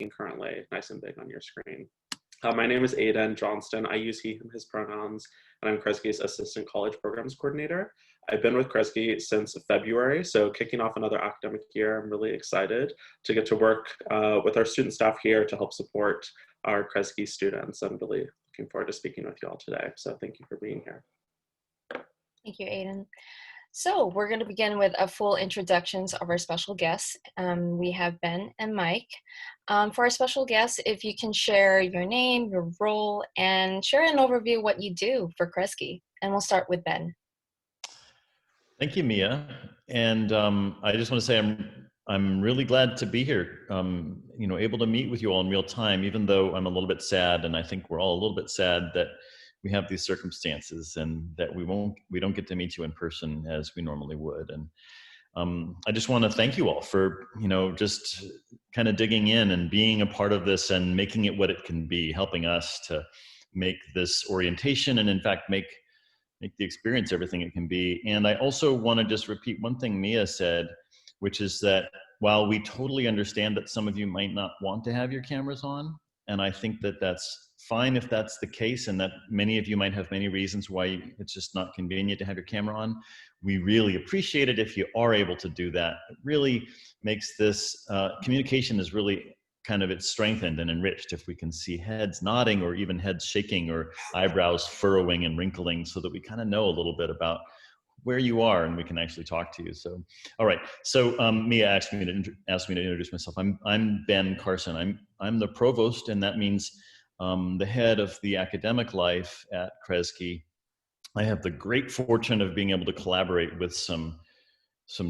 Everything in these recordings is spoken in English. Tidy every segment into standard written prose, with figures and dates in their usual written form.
currently, nice and big on your screen. My name is Aidan Johnston. I use he, him, his pronouns, and I'm Kresge's Assistant College Programs Coordinator. I've been with Kresge since February, so kicking off another academic year, I'm really excited to get to work with our student staff here to help support our Kresge students. I'm really looking forward to speaking with you all today, so thank you for being here. Thank you, Aidan. So we're going to begin with a full introductions of our special guests. We have Ben and Mike. For our special guests, if you can share your name, your role, and share an overview of what you do for Kresge. And we'll start with Ben. Thank you, Mia. And I just want to say I'm really glad to be here, able to meet with you all in real time, even though I'm a little bit sad, and I think we're all a little bit sad that we have these circumstances and that we don't get to meet you in person as we normally would. And I just want to thank you all for, just kind of digging in and being a part of this and making it what it can be, helping us to make this orientation and in fact make the experience everything it can be. And I also want to just repeat one thing Mia said, which is that while we totally understand that some of you might not want to have your cameras on, and I think that that's fine if that's the case, and that many of you might have many reasons why it's just not convenient to have your camera on. We really appreciate it if you are able to do that. It really makes this communication is really it's strengthened and enriched if we can see heads nodding or even heads shaking or eyebrows furrowing and wrinkling, so that we kind of know a little bit about where you are and we can actually talk to you. So, all right. So Mia asked me to introduce myself. I'm Ben Carson. I'm the provost, and that means the head of the academic life at Kresge. I have the great fortune of being able to collaborate with some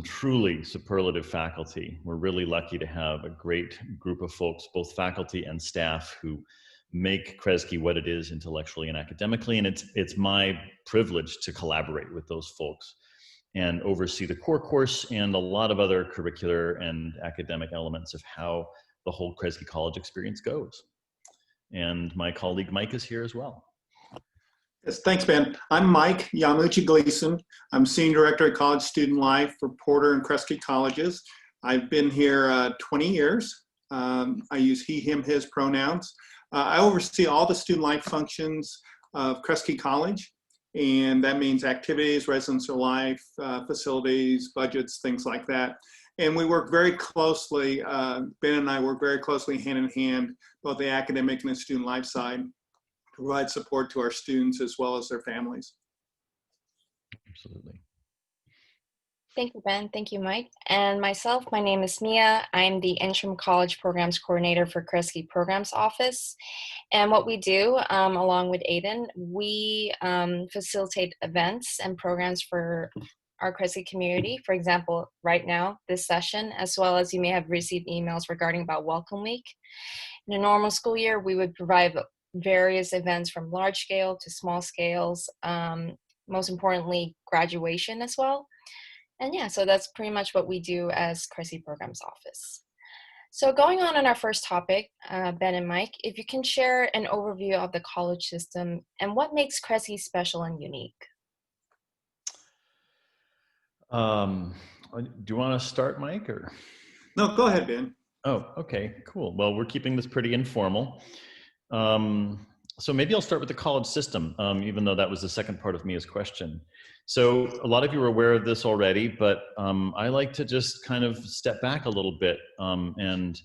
truly superlative faculty. We're really lucky to have a great group of folks, both faculty and staff, who make Kresge what it is intellectually and academically. And it's my privilege to collaborate with those folks and oversee the core course and a lot of other curricular and academic elements of how the whole Kresge College experience goes. And my colleague Mike is here as well. Yes, thanks, Ben. I'm Mike Yamauchi-Gleason. I'm Senior Director at College Student Life for Porter and Kresge Colleges. I've been here 20 years. I use he, him, his pronouns. I oversee all the student life functions of Kresge College, and that means activities, residence or life, facilities, budgets, things like that. And we work very closely, Ben and I work very closely hand in hand, both the academic and the student life side, to provide support to our students as well as their families. Absolutely. Thank you, Ben. Thank you, Mike. And myself, my name is Mia. I'm the Interim College Programs Coordinator for Kresge Programs Office. And what we do, along with Aidan, we facilitate events and programs for our Kresge community. For example, right now, this session, as well as you may have received emails regarding about Welcome Week. In a normal school year, we would provide various events from large scale to small scales, most importantly, graduation as well. And yeah, so that's pretty much what we do as Kresge Programs Office. So going on our first topic, Ben and Mike, if you can share an overview of the college system and what makes Kresge special and unique. Do you want to start, Mike, or? No, go ahead, Ben. Oh, okay, cool. Well, we're keeping this pretty informal. So maybe I'll start with the college system, even though that was the second part of Mia's question. So a lot of you are aware of this already, but I like to just kind of step back a little bit, and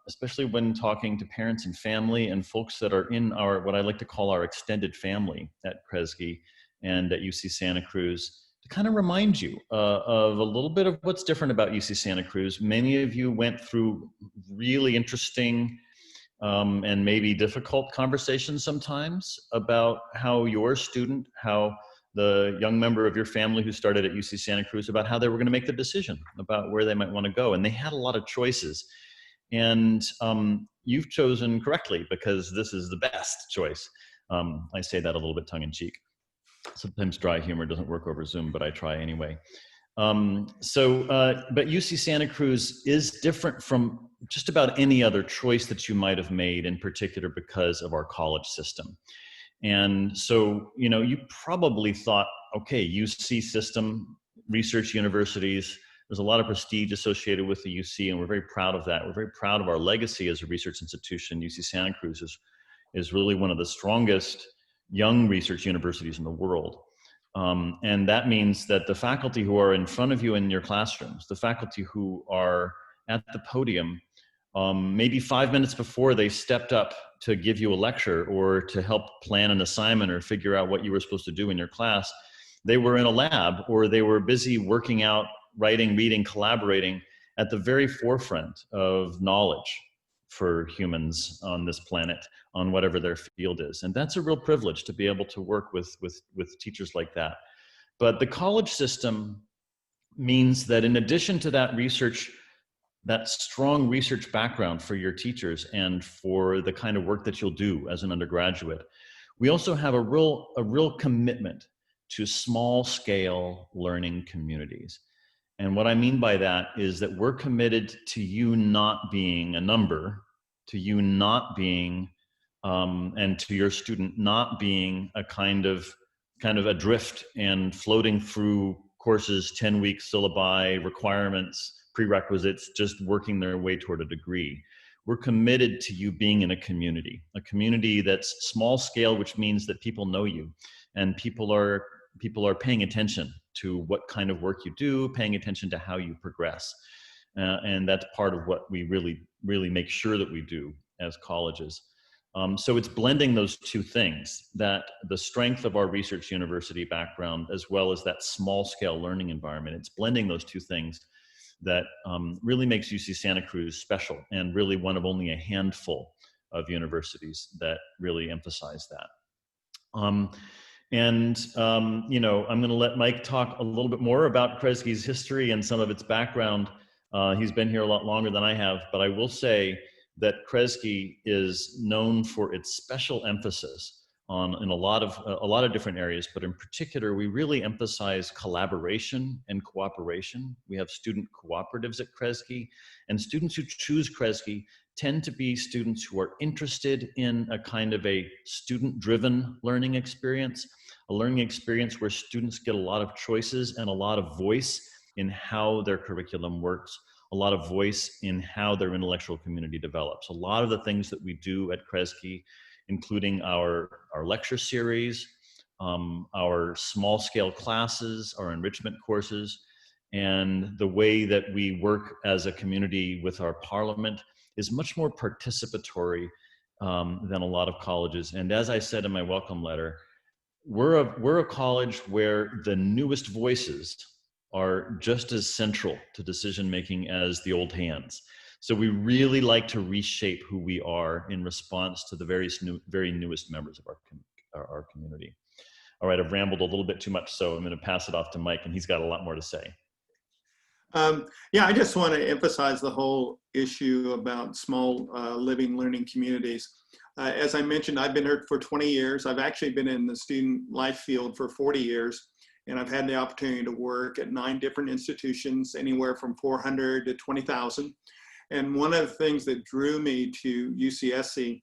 especially when talking to parents and family and folks that are in our, what I like to call our extended family at Kresge and at UC Santa Cruz, to kind of remind you of a little bit of what's different about UC Santa Cruz. Many of you went through really interesting and maybe difficult conversations sometimes about how your student, how the young member of your family who started at UC Santa Cruz, about how they were going to make the decision about where they might want to go. And they had a lot of choices. And you've chosen correctly because this is the best choice. I say that a little bit tongue-in-cheek. Sometimes dry humor doesn't work over Zoom, but I try anyway. But UC Santa Cruz is different from just about any other choice that you might have made, in particular because of our college system. And so, you probably thought, okay, UC system, research universities, There's a lot of prestige associated with the UC, and we're very proud of that. We're very proud of our legacy as a research institution. UC Santa Cruz is really one of the strongest young research universities in the world. And that means that the faculty who are in front of you in your classrooms, the faculty who are at the podium, maybe 5 minutes before they stepped up to give you a lecture or to help plan an assignment or figure out what you were supposed to do in your class, they were in a lab or they were busy working out, writing, reading, collaborating at the very forefront of knowledge for humans on this planet, on whatever their field is. And that's a real privilege to be able to work with teachers like that. But the college system means that in addition to that research, that strong research background for your teachers and for the kind of work that you'll do as an undergraduate, we also have a real commitment to small scale learning communities. And what I mean by that is that we're committed to you not being a number, to you not being, and to your student not being a kind of adrift and floating through courses, 10-week syllabi, requirements, prerequisites, just working their way toward a degree. We're committed to you being in a community that's small scale, which means that people know you and people are paying attention to what kind of work you do, paying attention to how you progress. And that's part of what we really make sure that we do as colleges. So it's blending those two things, that the strength of our research university background, as well as that small scale learning environment. It's blending those two things that really makes UC Santa Cruz special, and really one of only a handful of universities that really emphasize that. You know, I'm going to let Mike talk a little bit more about Kresge's history and some of its background. He's been here a lot longer than I have, but I will say that Kresge is known for its special emphasis in a lot of different areas, but in particular, we really emphasize collaboration and cooperation. We have student cooperatives at Kresge, and students who choose Kresge tend to be students who are interested in a kind of a student-driven learning experience, a learning experience where students get a lot of choices and a lot of voice in how their curriculum works, a lot of voice in how their intellectual community develops. A lot of the things that we do at Kresge, including our lecture series, our small scale classes, our enrichment courses, and the way that we work as a community with our parliament is much more participatory than a lot of colleges. And as I said in my welcome letter, we're a college where the newest voices are just as central to decision making as the old hands. So we really like to reshape who we are in response to the very newest members of our community. All right, I've rambled a little bit too much, so I'm going to pass it off to Mike, and he's got a lot more to say. Yeah, I just want to emphasize the whole issue about small living learning communities. As I mentioned, I've been here for 20 years. I've actually been in the student life field for 40 years, and I've had the opportunity to work at 9 different institutions, anywhere from 400 to 20,000. And one of the things that drew me to UCSC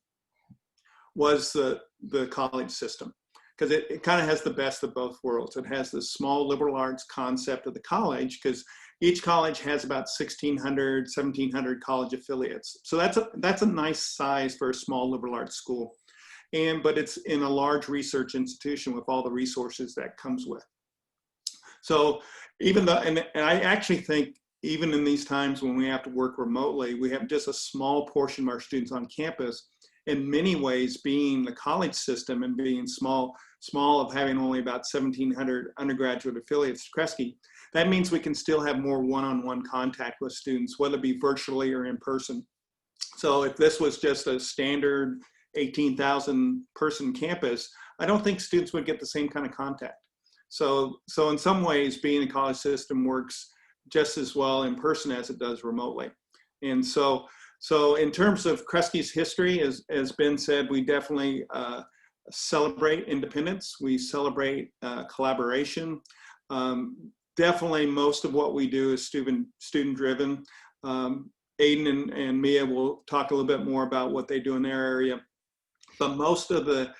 was the college system, because it kind of has the best of both worlds. It has the small liberal arts concept of the college, because each college has about 1,600, 1,700 college affiliates. So that's a nice size for a small liberal arts school. But it's in a large research institution with all the resources that comes with. So even though, and I actually think even in these times when we have to work remotely, we have just a small portion of our students on campus. In many ways, being the college system and being small of having only about 1,700 undergraduate affiliates at Kresge, that means we can still have more one-on-one contact with students, whether it be virtually or in person. So if this was just a standard 18,000 person campus, I don't think students would get the same kind of contact. So in some ways, being a college system works just as well in person as it does remotely. And so in terms of Kresge's history, as Ben said, we definitely celebrate independence. We celebrate collaboration. Definitely most of what we do is student-driven. Aidan and Mia will talk a little bit more about what they do in their area. But most of the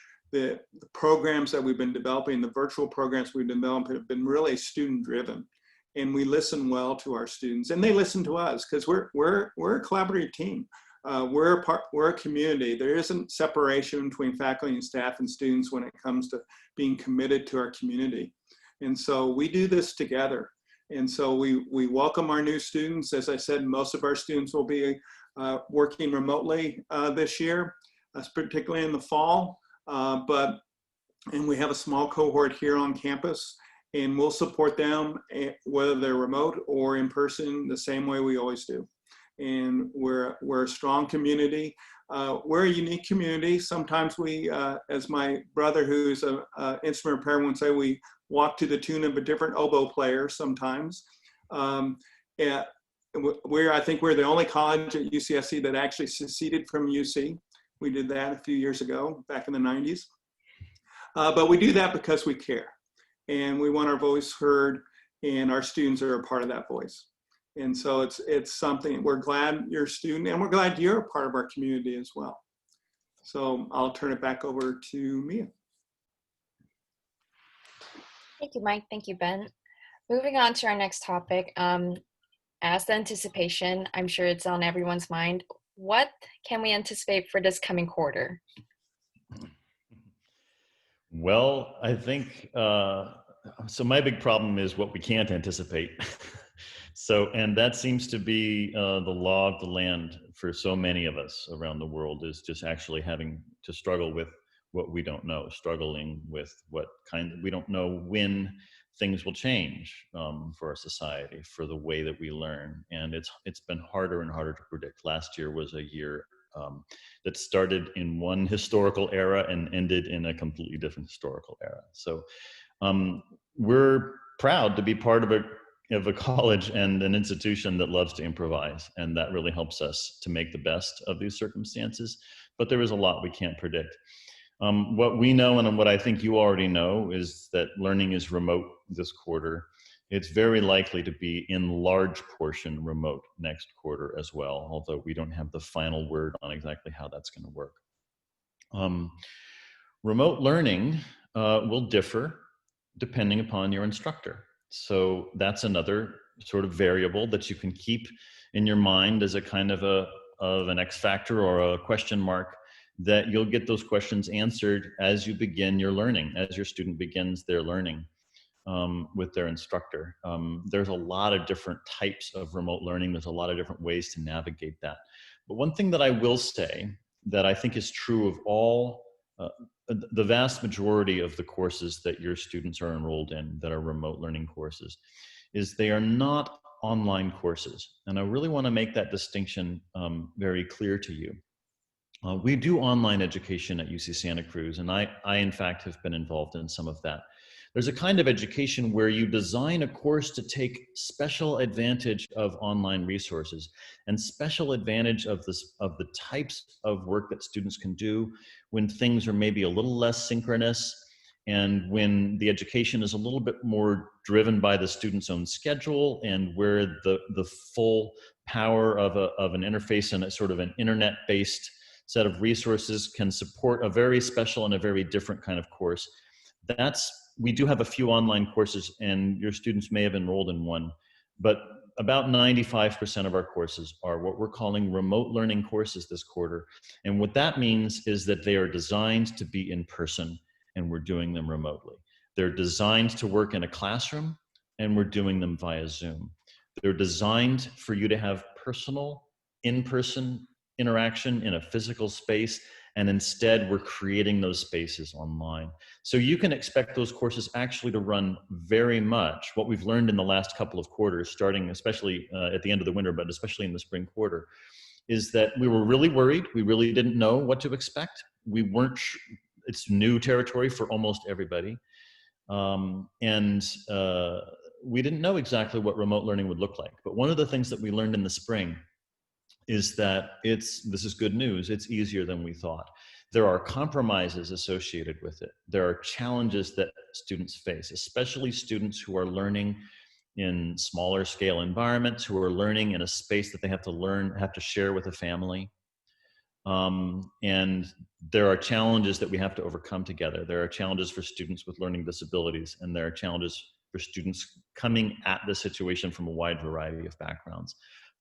programs that we've been developing, the virtual programs we've been developing, have been really student-driven. and we listen well to our students, and they listen to us, because we're a collaborative team. We're a community. There isn't separation between faculty and staff and students when it comes to being committed to our community. And so we do this together. And so we welcome our new students. As I said, most of our students will be working remotely this year, particularly in the fall. And we have a small cohort here on campus, and we'll support them whether they're remote or in person the same way we always do. And we're a strong community. We're a unique community. Sometimes we, as my brother who's an instrument repairman would say, we walk to the tune of a different oboe player sometimes. I think we're the only college at UCSC that actually seceded from UC. We did that a few years ago, back in the 90s. But we do that because we care, and we want our voice heard, and our students are a part of that voice. And so it's something, we're glad you're a student, and we're glad you're a part of our community as well. So I'll turn it back over to Mia. Thank you, Mike. Thank you, Ben. Moving on to our next topic. As the anticipation, I'm sure it's on everyone's mind. What can we anticipate for this coming quarter? Well, I think, so my big problem is what we can't anticipate. And that seems to be the law of the land for so many of us around the world, is just actually having to struggle with what we don't know, struggling with we don't know when things will change for our society, for the way that we learn. And it's been harder and harder to predict. Last year was a year that started in one historical era and ended in a completely different historical era. So we're proud to be part of a college and an institution that loves to improvise, and that really helps us to make the best of these circumstances. But there is a lot we can't predict. What we know, and what I think you already know, is that learning is remote this quarter. It's very likely to be in large portion remote next quarter as well, although we don't have the final word on exactly how that's going to work. Remote learning will differ depending upon your instructor. So that's another sort of variable that you can keep in your mind as a kind of an X factor or a question mark, that you'll get those questions answered as you begin your learning, as your student begins their learning with their instructor. There's a lot of different types of remote learning. There's a lot of different ways to navigate that. But one thing that I will say that I think is true of all, the vast majority of the courses that your students are enrolled in that are remote learning courses, is they are not online courses. And I really want to make that distinction very clear to you. We do online education at UC Santa Cruz, and I in fact have been involved in some of that. There's a kind of education where you design a course to take special advantage of online resources and special advantage of the types of work that students can do when things are maybe a little less synchronous, and when the education is a little bit more driven by the student's own schedule, and where the full power of an interface and a sort of an internet-based set of resources can support a very special and a very different kind of course. We do have a few online courses, and your students may have enrolled in one, but about 95% of our courses are what we're calling remote learning courses this quarter. And what that means is that they are designed to be in person, and we're doing them remotely. They're designed to work in a classroom, and we're doing them via Zoom. They're designed for you to have personal, in-person interaction in a physical space, and instead we're creating those spaces online. So you can expect those courses actually to run very much what we've learned in the last couple of quarters, starting especially at the end of the winter, but especially in the spring quarter, is that we were really worried. We really didn't know what to expect. It's new territory for almost everybody. We didn't know exactly what remote learning would look like. But one of the things that we learned in the spring is that this is good news. It's easier than we thought. There are compromises associated with it. There are challenges that students face, especially students who are learning in smaller scale environments, who are learning in a space that they have to share with a family. And there are challenges that we have to overcome together. There are challenges for students with learning disabilities, and there are challenges for students coming at the situation from a wide variety of backgrounds.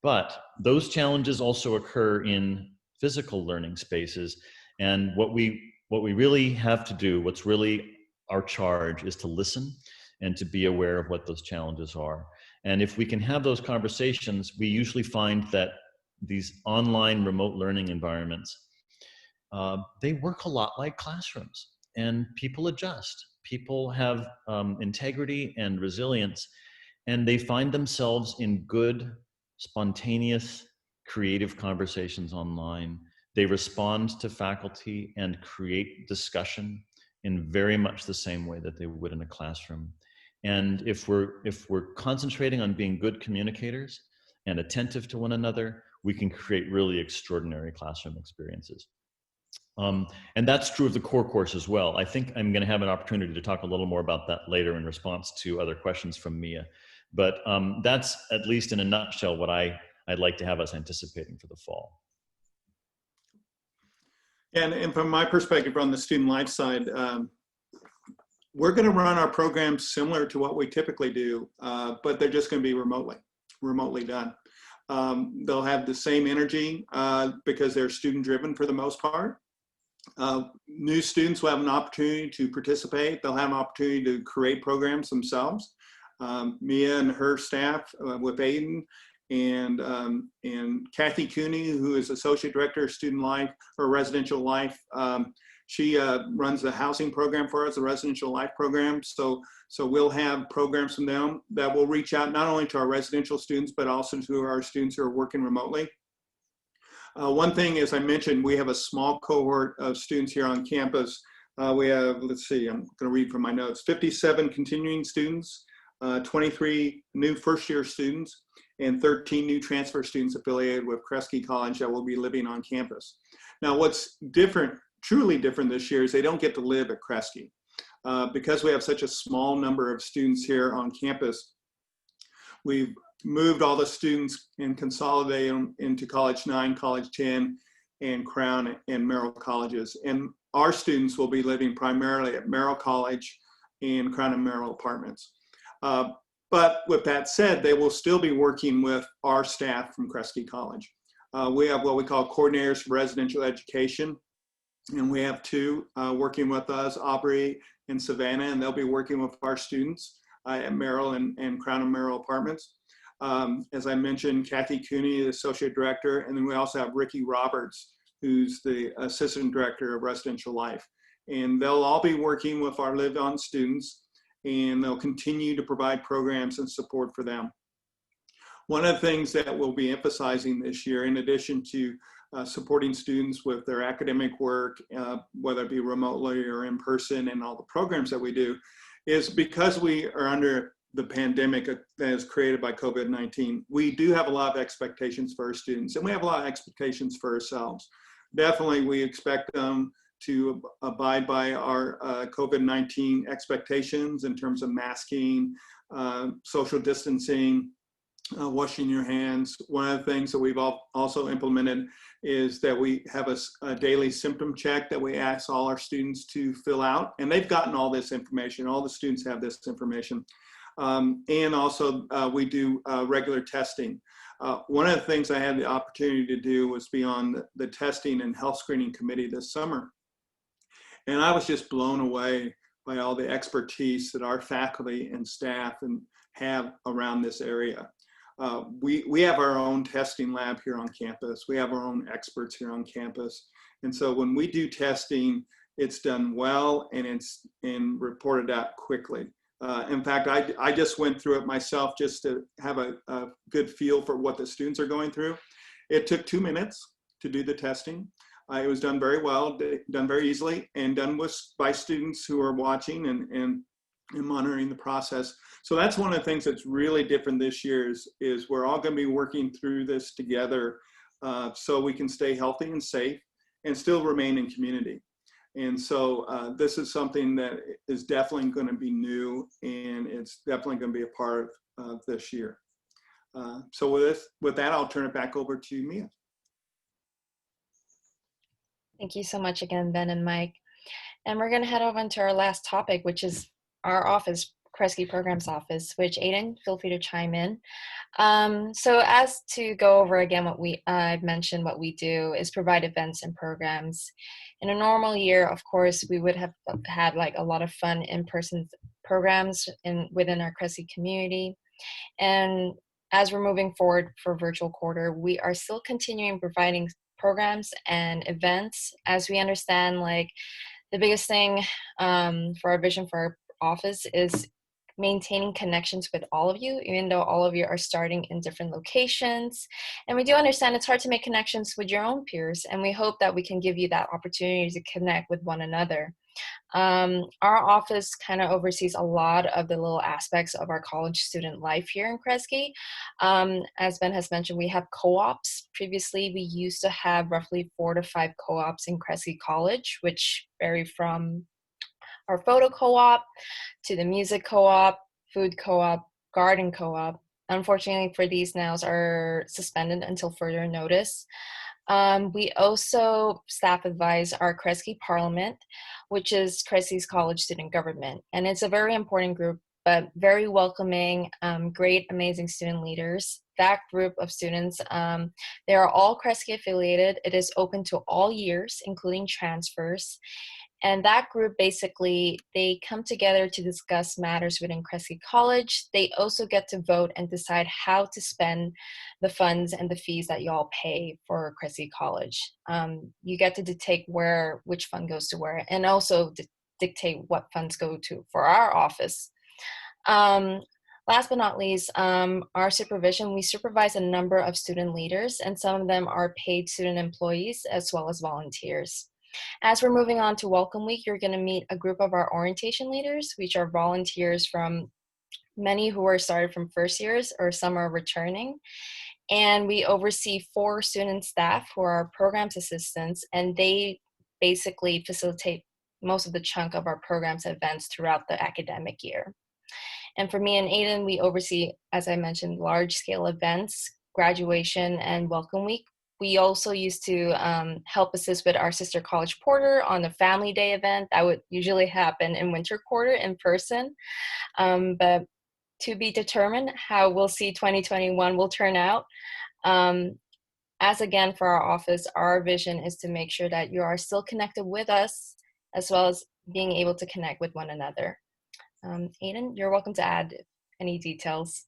But those challenges also occur in physical learning spaces. And what we really have to do, what's really our charge, is to listen and to be aware of what those challenges are. And if we can have those conversations, we usually find that these online remote learning environments, they work a lot like classrooms, and people adjust. People have integrity and resilience, and they find themselves in good, spontaneous, creative conversations online. They respond to faculty and create discussion in very much the same way that they would in a classroom. And if we're concentrating on being good communicators and attentive to one another, we can create really extraordinary classroom experiences. And that's true of the core course as well. I think I'm going to have an opportunity to talk a little more about that later in response to other questions from Mia. But that's, at least in a nutshell, what I'd like to have us anticipating for the fall. And from my perspective on the student life side, we're going to run our programs similar to what we typically do, but they're just going to be remotely done. They'll have the same energy because they're student driven for the most part. New students will have an opportunity to participate. They'll have an opportunity to create programs themselves. Mia and her staff with Aidan and Kathy Cooney, who is Associate Director of Student Life or Residential Life. She runs the housing program for us, the residential life program. So we'll have programs from them that will reach out not only to our residential students, but also to our students who are working remotely. One thing, as I mentioned, we have a small cohort of students here on campus. We have, let's see, I'm going to read from my notes, 57 continuing students, 23 new first-year students, and 13 new transfer students affiliated with Kresge College that will be living on campus. Now, what's different, truly different this year, is they don't get to live at Kresge. Because we have such a small number of students here on campus, we've moved all the students and consolidated them into College 9, College 10, and Crown and Merrill colleges. And our students will be living primarily at Merrill College and Crown and Merrill apartments. But with that said, they will still be working with our staff from Kresge College. We have what we call coordinators for residential education, and we have two working with us, Aubrey and Savannah, and they'll be working with our students at Merrill and Crown and Merrill apartments. As I mentioned, Kathy Cooney, the Associate Director, and then we also have Ricky Roberts, who's the Assistant Director of Residential Life. And they'll all be working with our live-on students, and they'll continue to provide programs and support for them. One of the things that we'll be emphasizing this year, in addition to supporting students with their academic work, whether it be remotely or in person, and all the programs that we do, is because we are under the pandemic that is created by COVID-19, we do have a lot of expectations for our students, and we have a lot of expectations for ourselves. Definitely, we expect them to abide by our COVID-19 expectations in terms of masking, social distancing, washing your hands. One of the things that we've also implemented is that we have a daily symptom check that we ask all our students to fill out, and they've gotten all this information. All the students have this information. And also we do regular testing. One of the things I had the opportunity to do was be on the testing and health screening committee this summer. And I was just blown away by all the expertise that our faculty and staff have around this area. We have our own testing lab here on campus. We have our own experts here on campus. And so when we do testing, it's done well and reported out quickly. In fact, I just went through it myself just to have a good feel for what the students are going through. It took 2 minutes to do the testing. It was done very well, done very easily, and done by students who are watching and monitoring the process. So that's one of the things that's really different this year is we're all going to be working through this together so we can stay healthy and safe and still remain in community. And so this is something that is definitely going to be new, and it's definitely going to be a part of this year. So with that, I'll turn it back over to Mia. Thank you so much again, Ben and Mike. And we're going to head over into our last topic, which is our office Kresge Programs Office, which Aidan, feel free to chime in. So as to go over again what I've mentioned, what we do is provide events and programs. In a normal year, of course, we would have had like a lot of fun in-person programs within our Kresge community. And as we're moving forward for virtual quarter, we are still continuing providing programs and events, as we understand like the biggest thing for our vision for our office is maintaining connections with all of you, even though all of you are starting in different locations. And we do understand it's hard to make connections with your own peers, and we hope that we can give you that opportunity to connect with one another. Our office kind of oversees a lot of the little aspects of our college student life here in Kresge. As Ben has mentioned, we have co-ops. Previously, we used to have roughly 4 to 5 co-ops in Kresge College, which vary from our photo co-op to the music co-op, food co-op, garden co-op. Unfortunately for these now are suspended until further notice. We also staff advise our Kresge Parliament, which is Kresge's college student government. And it's a very important group, but very welcoming, great, amazing student leaders. That group of students, they are all Kresge affiliated. It is open to all years, including transfers. And that group, basically, they come together to discuss matters within Kresge College. They also get to vote and decide how to spend the funds and the fees that you all pay for Kresge College. You get to dictate which fund goes to where, and also dictate what funds go to for our office. Last but not least, our supervision, we supervise a number of student leaders, and some of them are paid student employees as well as volunteers. As we're moving on to Welcome Week, you're going to meet a group of our orientation leaders, which are volunteers from many who are started from first years or some are returning. And we oversee 4 student staff who are programs assistants, and they basically facilitate most of the chunk of our programs events throughout the academic year. And for Mia and Aidan, we oversee, as I mentioned, large-scale events, graduation, and Welcome Week. We also used to help assist with our sister college porter on the family day event that would usually happen in winter quarter in person. But to be determined how we'll see 2021 will turn out. As again, for our office, our vision is to make sure that you are still connected with us, as well as being able to connect with one another. Aidan, you're welcome to add any details.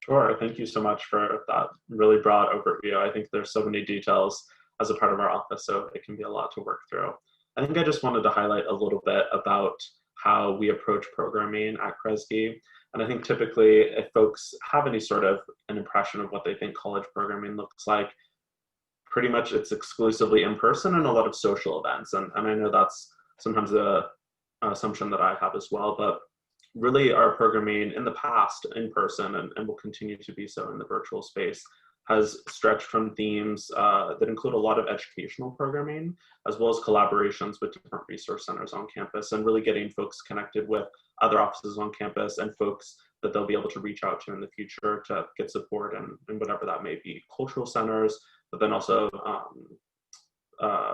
Sure, thank you so much for that really broad overview. I think there's so many details as a part of our office, so it can be a lot to work through. I think I just wanted to highlight a little bit about how we approach programming at Kresge. And I think typically if folks have any sort of an impression of what they think college programming looks like, pretty much it's exclusively in person and a lot of social events. And I know that's sometimes the assumption that I have as well, but really our programming in the past in person and will continue to be so in the virtual space has stretched from themes that include a lot of educational programming as well as collaborations with different resource centers on campus and really getting folks connected with other offices on campus and folks that they'll be able to reach out to in the future to get support and whatever that may be, cultural centers, but then also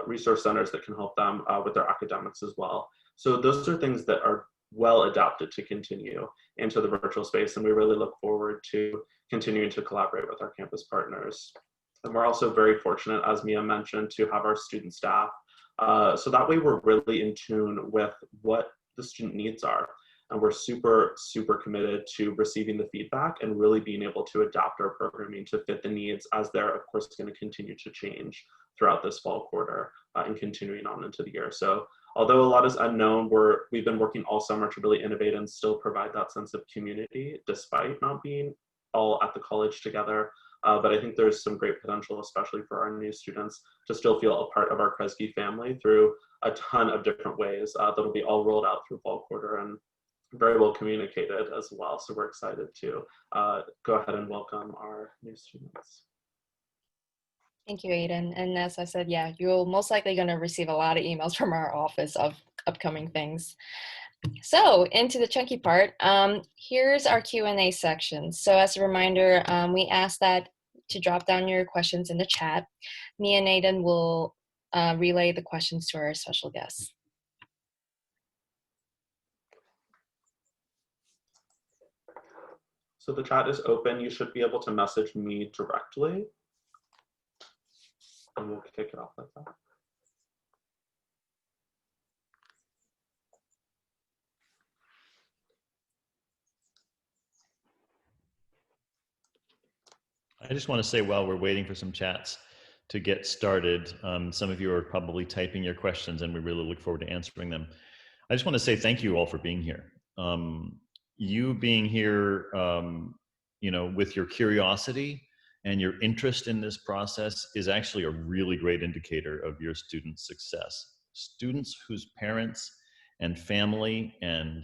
resource centers that can help them with their academics as well. So those are things that are well adapted to continue into the virtual space, and we really look forward to continuing to collaborate with our campus partners. And we're also very fortunate, as Mia mentioned, to have our student staff. So that way we're really in tune with what the student needs are. And we're super, super committed to receiving the feedback and really being able to adapt our programming to fit the needs as they're, of course, going to continue to change throughout this fall quarter and continuing on into the year. So although a lot is unknown, we've been working all summer to really innovate and still provide that sense of community despite not being all at the college together. But I think there's some great potential, especially for our new students, to still feel a part of our Kresge family through a ton of different ways that'll be all rolled out through fall quarter and very well communicated as well. So we're excited to go ahead and welcome our new students. Thank you, Aidan. And as I said, yeah, you're most likely going to receive a lot of emails from our office of upcoming things. So into the chunky part, here's our Q&A section. So as a reminder, we ask that to drop down your questions in the chat. Mia and Aidan will relay the questions to our special guests. So the chat is open. You should be able to message me directly. And we'll kick it off like that. I just want to say, while we're waiting for some chats to get started, some of you are probably typing your questions and we really look forward to answering them. I just want to say thank you all for being here. You being here, you know, with your curiosity and your interest in this process is actually a really great indicator of your students' success. Students whose parents and family and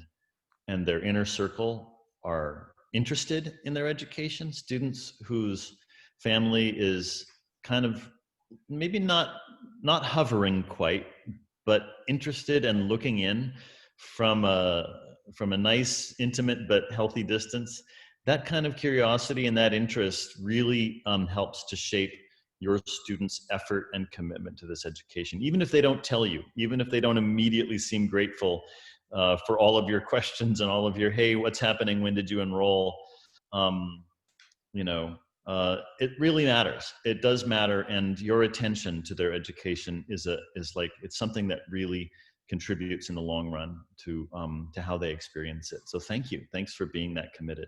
their inner circle are interested in their education, students whose family is kind of maybe not hovering quite, but interested and looking in from a nice, intimate but healthy distance. That kind of curiosity and that interest really helps to shape your students' effort and commitment to this education. Even if they don't tell you, even if they don't immediately seem grateful for all of your questions and all of your, hey, what's happening? When did you enroll? You know, it really matters. It does matter, and your attention to their education is like, it's something that really contributes in the long run to how they experience it. So thank you. Thanks for being that committed.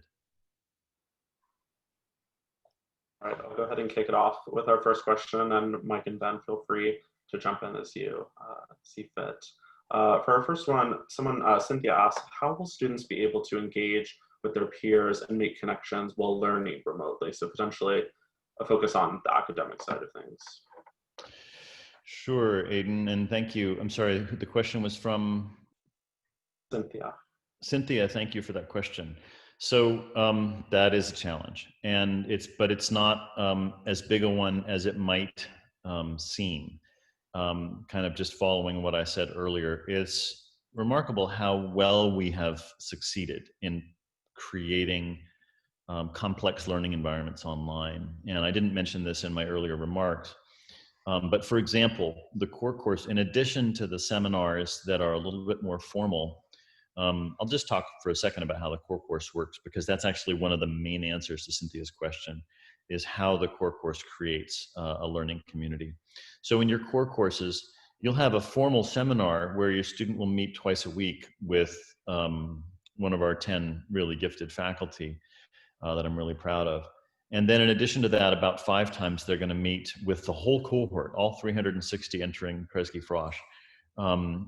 All right, I'll go ahead and kick it off with our first question, and Mike and Ben, feel free to jump in as you see fit. For our first one, Cynthia asked, how will students be able to engage with their peers and make connections while learning remotely? So potentially a focus on the academic side of things. Sure, Aidan, and thank you. I'm sorry, the question was from? Cynthia. Cynthia, thank you for that question. So that is a challenge, and it's not as big a one as it might seem. Kind of just following what I said earlier, it's remarkable how well we have succeeded in creating complex learning environments online. And I didn't mention this in my earlier remarks, but for example, the core course, in addition to the seminars that are a little bit more formal, I'll just talk for a second about how the core course works, because that's actually one of the main answers to Cynthia's question, is how the core course creates a learning community. So in your core courses, you'll have a formal seminar where your student will meet twice a week with one of our 10 really gifted faculty that I'm really proud of. And then in addition to that, about 5 times they're going to meet with the whole cohort, all 360 entering Kresge Frosh,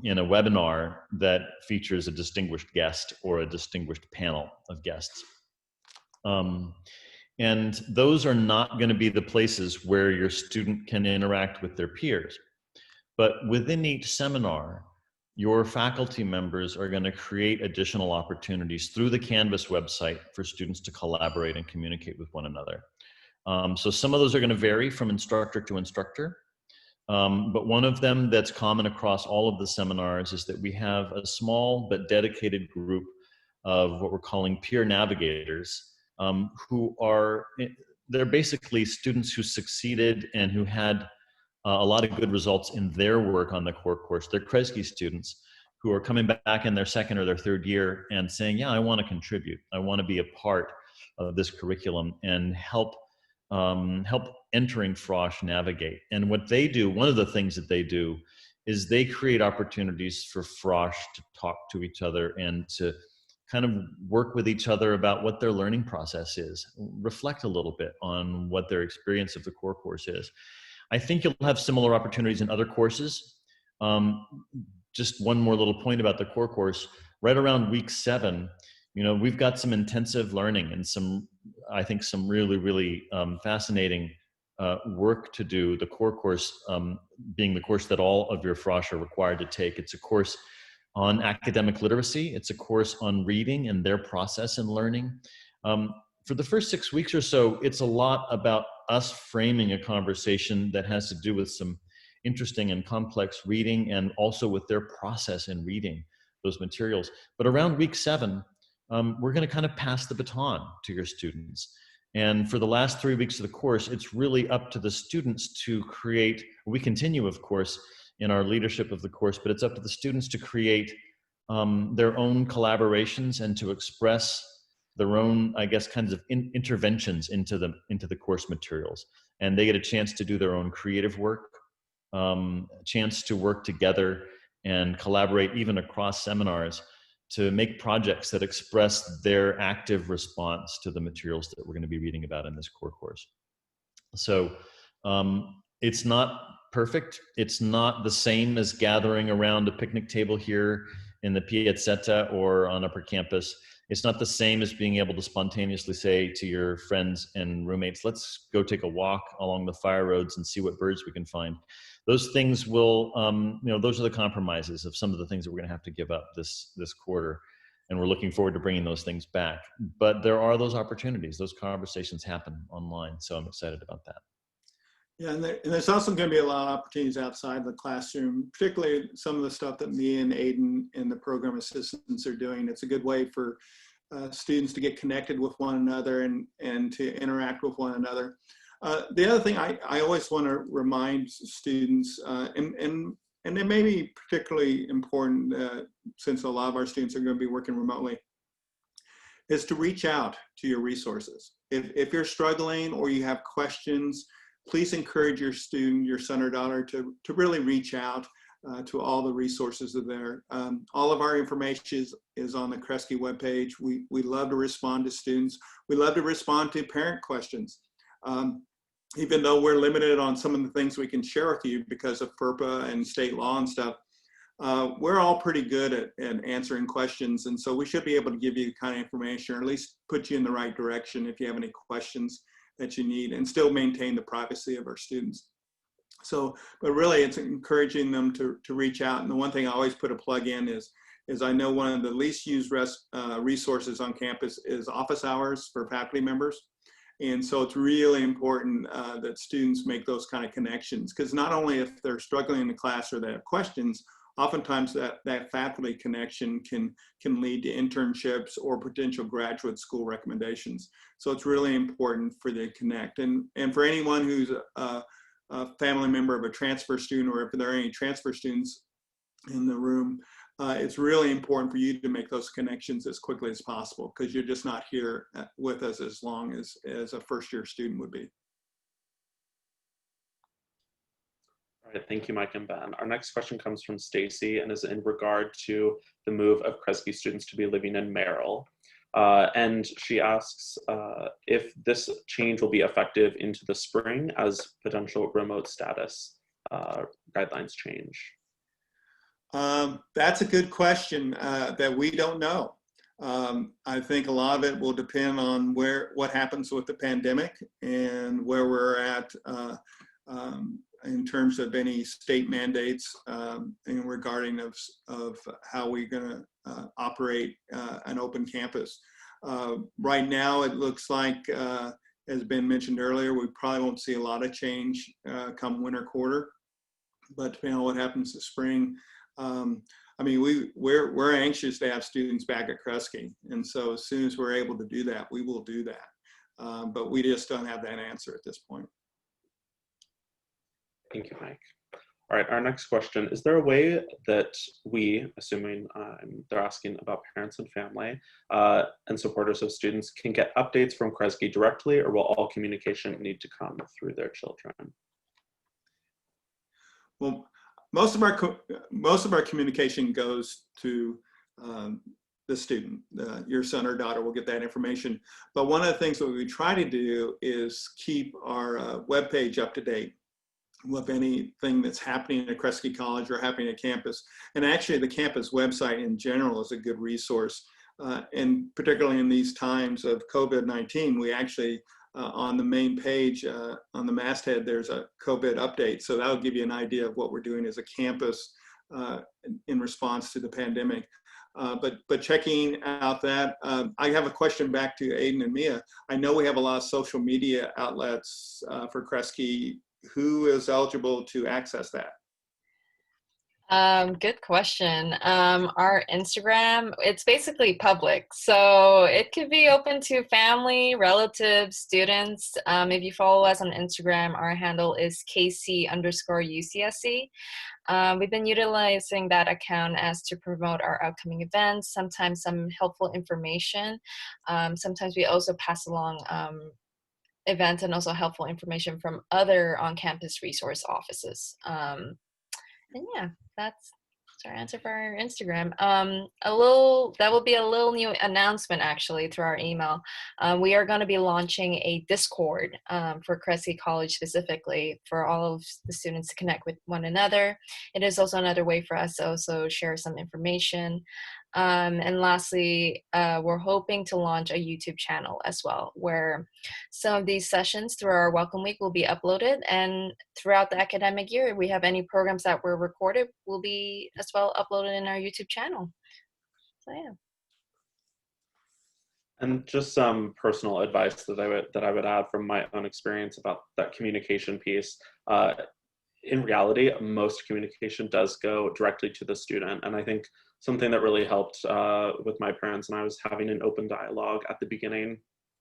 in a webinar that features a distinguished guest or a distinguished panel of guests. And those are not going to be the places where your student can interact with their peers. But within each seminar, your faculty members are going to create additional opportunities through the Canvas website for students to collaborate and communicate with one another. So some of those are going to vary from instructor to instructor. But one of them that's common across all of the seminars is that we have a small but dedicated group of what we're calling peer navigators, who are, they're basically students who succeeded and who had a lot of good results in their work on the core course. They're Kresge students who are coming back in their 2nd or their 3rd year and saying, yeah, I want to contribute. I want to be a part of this curriculum and help entering Frosh navigate. And what they do, one of the things that they do, is they create opportunities for Frosh to talk to each other and to kind of work with each other about what their learning process is, reflect a little bit on what their experience of the core course is. I think you'll have similar opportunities in other courses. Just one more little point about the core course. Right around week 7, you know, we've got some intensive learning and some, I think, some really, really fascinating work to do. The core course being the course that all of your Frosh are required to take. It's a course on academic literacy. It's a course on reading and their process in learning. For the first 6 weeks or so, it's a lot about us framing a conversation that has to do with some interesting and complex reading, and also with their process in reading those materials. But around week 7, we're going to kind of pass the baton to your students. And for the last 3 weeks of the course, it's really up to the students to create, we continue, of course, in our leadership of the course, but it's up to the students to create their own collaborations and to express their own, I guess, kinds of interventions into the course materials, and they get a chance to do their own creative work, a chance to work together and collaborate even across seminars to make projects that express their active response to the materials that we're going to be reading about in this core course. So it's not perfect. It's not the same as gathering around a picnic table here in the Piazzetta or on Upper Campus. It's not the same as being able to spontaneously say to your friends and roommates, let's go take a walk along the fire roads and see what birds we can find. Those things will, those are the compromises of some of the things that we're gonna have to give up this quarter. And we're looking forward to bringing those things back. But there are those opportunities, those conversations happen online. So I'm excited about that. Yeah, and there's also going to be a lot of opportunities outside the classroom, particularly some of the stuff that Mia and Aidan and the program assistants are doing. It's a good way for students to get connected with one another and to interact with one another. The other thing I always want to remind students, and it may be particularly important since a lot of our students are going to be working remotely, is to reach out to your resources. If you're struggling or you have questions, please encourage your student, your son or daughter to really reach out to all the resources that are there. All of our information is on the Kresge webpage. We love to respond to students. We love to respond to parent questions. Even though we're limited on some of the things we can share with you because of FERPA and state law and stuff, we're all pretty good at answering questions. And so we should be able to give you the kind of information, or at least put you in the right direction if you have any questions that you need, and still maintain the privacy of our students. So, but really it's encouraging them to reach out. And the one thing I always put a plug in is I know one of the least used resources on campus is office hours for faculty members. And so it's really important that students make those kind of connections, because not only if they're struggling in the class or they have questions, oftentimes that faculty connection can lead to internships or potential graduate school recommendations. So it's really important for them to connect. And for anyone who's a family member of a transfer student, or if there are any transfer students in the room, it's really important for you to make those connections as quickly as possible, because you're just not here with us as long as a first-year student would be. All right, thank you, Mike and Ben. Our next question comes from Stacy and is in regard to the move of Kresge students to be living in Merrill. And she asks if this change will be effective into the spring as potential remote status guidelines change. That's a good question that we don't know. I think a lot of it will depend on what happens with the pandemic and where we're at in terms of any state mandates in regarding of how we're going to operate an open campus. Right now, it looks like, as Ben mentioned earlier, we probably won't see a lot of change come winter quarter, but depending on what happens this spring, I mean, we're anxious to have students back at Kresge, and so as soon as we're able to do that, we will do that. But we just don't have that answer at this point. Thank you, Mike. All right, our next question. Is there a way that we, assuming they're asking about parents and family and supporters of students, can get updates from Kresge directly, or will all communication need to come through their children? Well, most of our communication goes to the student. Your son or daughter will get that information. But one of the things that we try to do is keep our webpage up to date with anything that's happening at Kresge College or happening at campus. And actually the campus website in general is a good resource. And particularly in these times of COVID-19, we actually, on the main page, on the masthead, there's a COVID update. So that'll give you an idea of what we're doing as a campus in response to the pandemic. But checking out that, I have a question back to Aidan and Mia. I know we have a lot of social media outlets for Kresge. Who is eligible to access that? Good question. Our Instagram, it's basically public, so it could be open to family, relatives, students. If you follow us on Instagram, our handle is KC_UCSC. We've been utilizing that account as to promote our upcoming events, sometimes some helpful information. Sometimes we also pass along events and also helpful information from other on-campus resource offices. And yeah, that's our answer for our Instagram. That will be a little new announcement actually through our email. We are going to be launching a Discord for Kresge College specifically for all of the students to connect with one another. It is also another way for us to also share some information. And lastly, we're hoping to launch a YouTube channel as well, where some of these sessions through our Welcome Week will be uploaded, and throughout the academic year, if we have any programs that were recorded, will be as well uploaded in our YouTube channel. So yeah. And just some personal advice that I would add from my own experience about that communication piece. In reality, most communication does go directly to the student. And I think something that really helped with my parents, and I was having an open dialogue at the beginning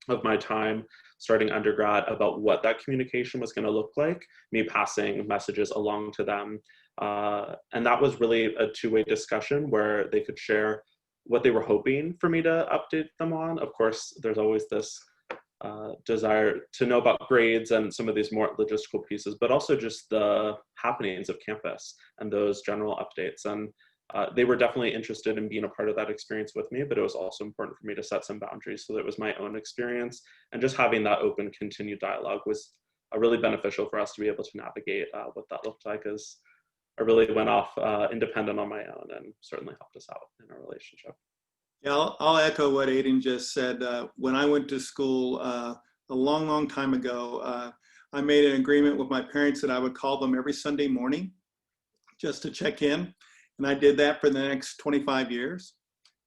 of my time starting undergrad about what that communication was going to look like, me passing messages along to them. And that was really a two-way discussion where they could share what they were hoping for me to update them on. Of course, there's always this desire to know about grades and some of these more logistical pieces, but also just the happenings of campus and those general updates. And they were definitely interested in being a part of that experience with me, but it was also important for me to set some boundaries so that it was my own experience. And just having that open, continued dialogue was really beneficial for us to be able to navigate what that looked like, as I really went off independent on my own and certainly helped us out in our relationship. Yeah, I'll echo what Aidan just said. When I went to school a long, long time ago, I made an agreement with my parents that I would call them every Sunday morning just to check in. And I did that for the next 25 years.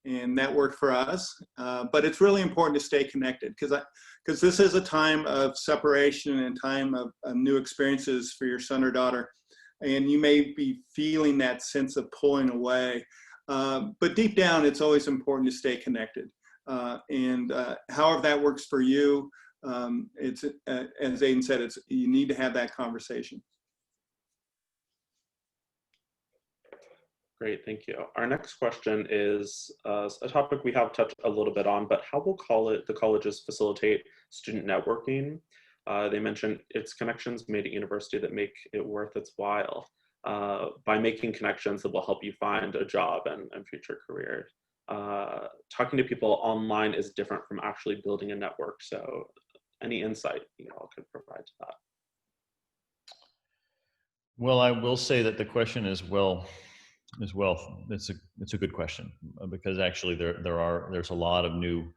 And that worked for us. But it's really important to stay connected because this is a time of separation and time of new experiences for your son or daughter. And you may be feeling that sense of pulling away. But deep down, it's always important to stay connected. And however that works for you, it's as Aidan said, you need to have that conversation. Great, thank you. Our next question is a topic we have touched a little bit on, but how will the colleges facilitate student networking? They mentioned its connections made at university that make it worth its while. By making connections that will help you find a job and future career. Talking to people online is different from actually building a network. So any insight you all could provide to that? Well, I will say that the question is it's a good question, because actually there's a lot of new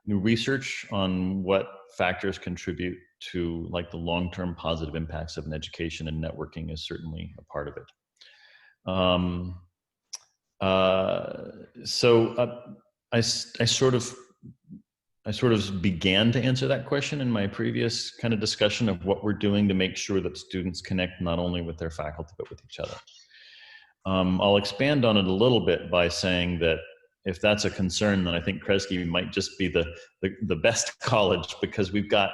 research on what factors contribute to like the long-term positive impacts of an education, and networking is certainly a part of it. I sort of began to answer that question in my previous kind of discussion of what we're doing to make sure that students connect not only with their faculty, but with each other. I'll expand on it a little bit by saying that if that's a concern, then I think Kresge might just be the best college, because we've got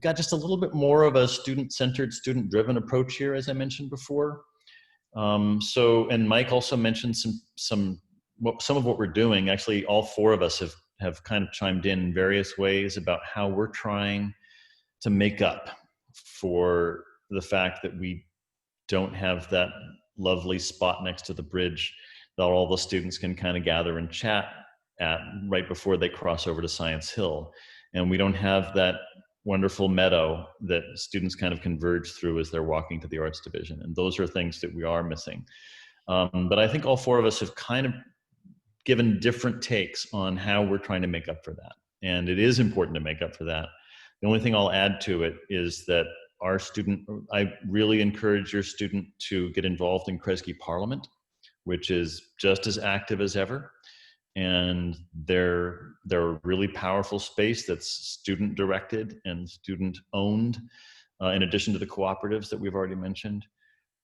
just a little bit more of a student-centered, student-driven approach here, as I mentioned before. And Mike also mentioned some of what we're doing. Actually, all four of us have kind of chimed in various ways about how we're trying to make up for the fact that we don't have that lovely spot next to the bridge that all the students can kind of gather and chat at right before they cross over to Science Hill. And we don't have that wonderful meadow that students kind of converge through as they're walking to the arts division. And those are things that we are missing. But I think all four of us have kind of given different takes on how we're trying to make up for that. And it is important to make up for that. The only thing I'll add to it is that I really encourage your student to get involved in Kresge Parliament, which is just as active as ever. And they're a really powerful space that's student directed and student owned, in addition to the cooperatives that we've already mentioned.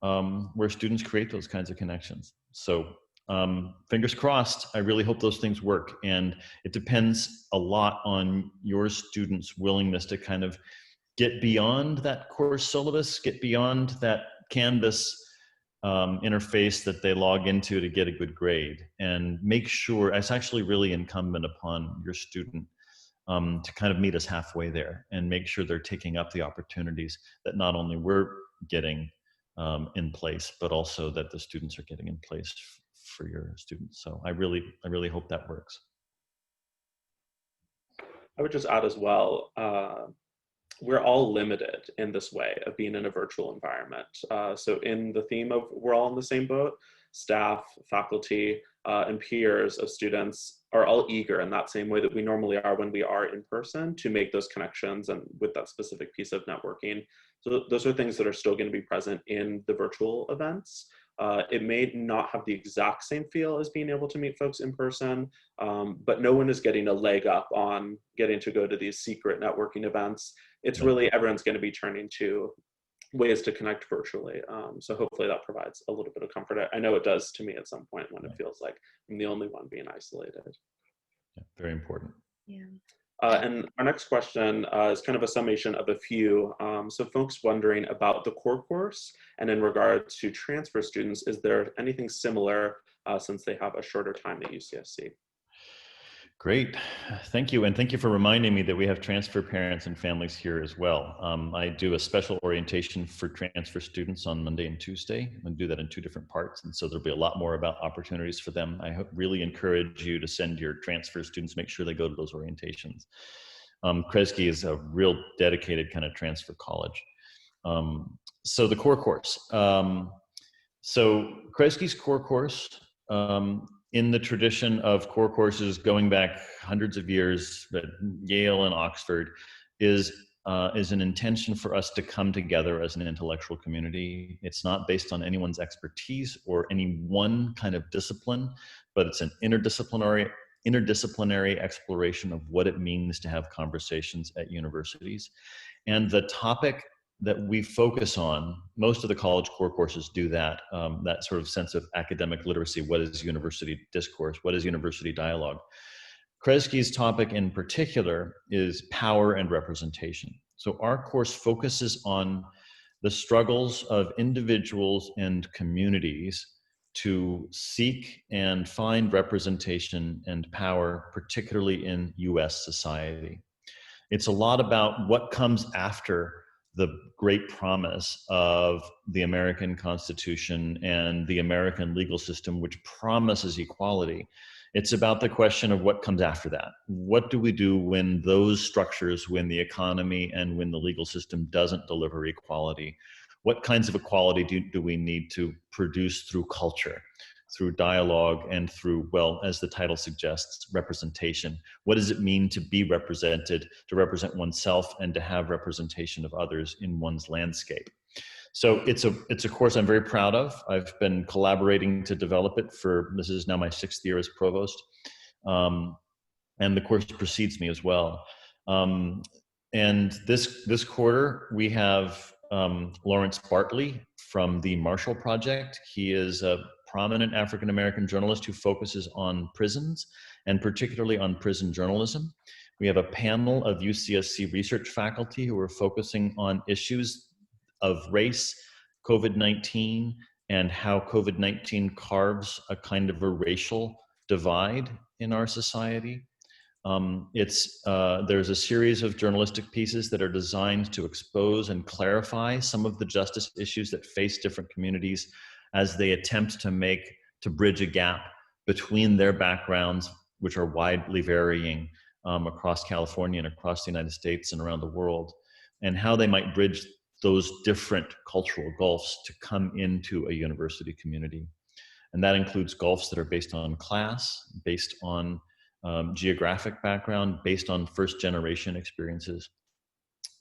where students create those kinds of connections. So fingers crossed, I really hope those things work. And it depends a lot on your students' willingness to kind of get beyond that course syllabus, get beyond that Canvas interface that they log into to get a good grade, and make sure it's actually really incumbent upon your student to kind of meet us halfway there and make sure they're taking up the opportunities that not only we're getting in place, but also that the students are getting in place for your students. So I really hope that works. I would just add as well, we're all limited in this way of being in a virtual environment. So in the theme of we're all in the same boat, staff, faculty, and peers of students are all eager in that same way that we normally are when we are in person to make those connections and with that specific piece of networking. So those are things that are still going to be present in the virtual events. It may not have the exact same feel as being able to meet folks in person, but no one is getting a leg up on getting to go to these secret networking events. It's really, everyone's going to be turning to ways to connect virtually. So hopefully that provides a little bit of comfort. I know it does to me at some point when it feels like I'm the only one being isolated. Yeah, very important. Yeah. And our next question is kind of a summation of a few. So folks wondering about the core course, and in regard to transfer students, is there anything similar since they have a shorter time at UCSC? Great, thank you. And thank you for reminding me that we have transfer parents and families here as well. I do a special orientation for transfer students on Monday and Tuesday. I do that in 2 different parts. And so there'll be a lot more about opportunities for them. I really encourage you to send your transfer students, make sure they go to those orientations. Kresge is a real dedicated kind of transfer college. So the core course. So Kresge's core course, in the tradition of core courses going back hundreds of years at Yale and Oxford, is an intention for us to come together as an intellectual community. It's not based on anyone's expertise or any one kind of discipline, but it's an interdisciplinary exploration of what it means to have conversations at universities. And the topic that we focus on, most of the college core courses do that, that sort of sense of academic literacy. What is university discourse? What is university dialogue? Kresge's topic in particular is power and representation. So our course focuses on the struggles of individuals and communities to seek and find representation and power, particularly in US society. It's a lot about what comes after the great promise of the American Constitution and the American legal system, which promises equality. It's about the question of what comes after that. What do we do when those structures, when the economy and when the legal system doesn't deliver equality? What kinds of equality do we need to produce through culture, through dialogue, and through, well, as the title suggests, representation? What does it mean to be represented, to represent oneself, and to have representation of others in one's landscape? So it's a course I'm very proud of. I've been collaborating to develop it this is now my 6th year as provost. And the course precedes me as well. And this quarter, we have Lawrence Bartley from the Marshall Project. He is a prominent African-American journalist who focuses on prisons, and particularly on prison journalism. We have a panel of UCSC research faculty who are focusing on issues of race, COVID-19, and how COVID-19 carves a kind of a racial divide in our society. There's a series of journalistic pieces that are designed to expose and clarify some of the justice issues that face different communities as they attempt to bridge a gap between their backgrounds, which are widely varying across California and across the United States and around the world, and how they might bridge those different cultural gulfs to come into a university community. And that includes gulfs that are based on class, based on geographic background, based on first-generation experiences.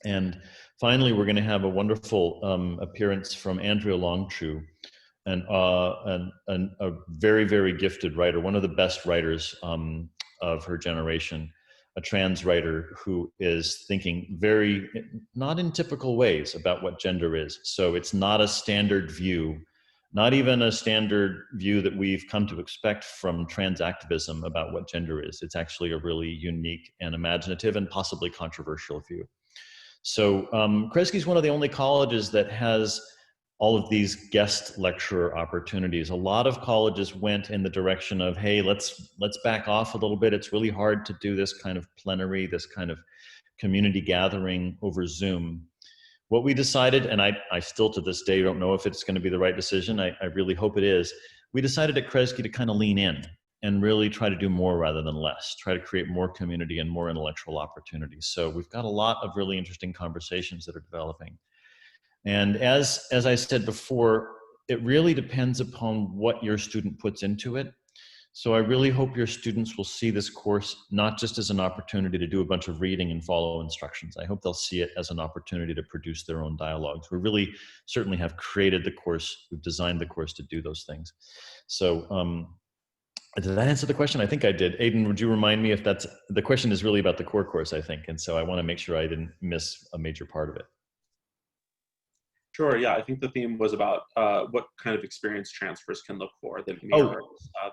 And finally, we're going to have a wonderful appearance from Andrea Longtrue, and a very, very gifted writer, one of the best writers of her generation, a trans writer who is thinking very, not in typical ways about what gender is. So it's not a standard view, not even a standard view that we've come to expect from trans activism about what gender is. It's actually a really unique and imaginative and possibly controversial view. So Kresge is one of the only colleges that has all of these guest lecturer opportunities. A lot of colleges went in the direction of, hey, let's back off a little bit. It's really hard to do this kind of plenary, this kind of community gathering over Zoom. What we decided, and I still to this day don't know if it's going to be the right decision. I really hope it is. We decided at Kresge to kind of lean in and really try to do more rather than less, try to create more community and more intellectual opportunities. So we've got a lot of really interesting conversations that are developing. And as I said before, it really depends upon what your student puts into it. So I really hope your students will see this course not just as an opportunity to do a bunch of reading and follow instructions. I hope they'll see it as an opportunity to produce their own dialogues. We really certainly have created the course, we've designed the course to do those things. So did that answer the question? I think I did. Aidan, would you remind me if that's, the question is really about the core course, I think. And so I want to make sure I didn't miss a major part of it. Sure, yeah, I think the theme was about what kind of experience transfers can look for that mirrors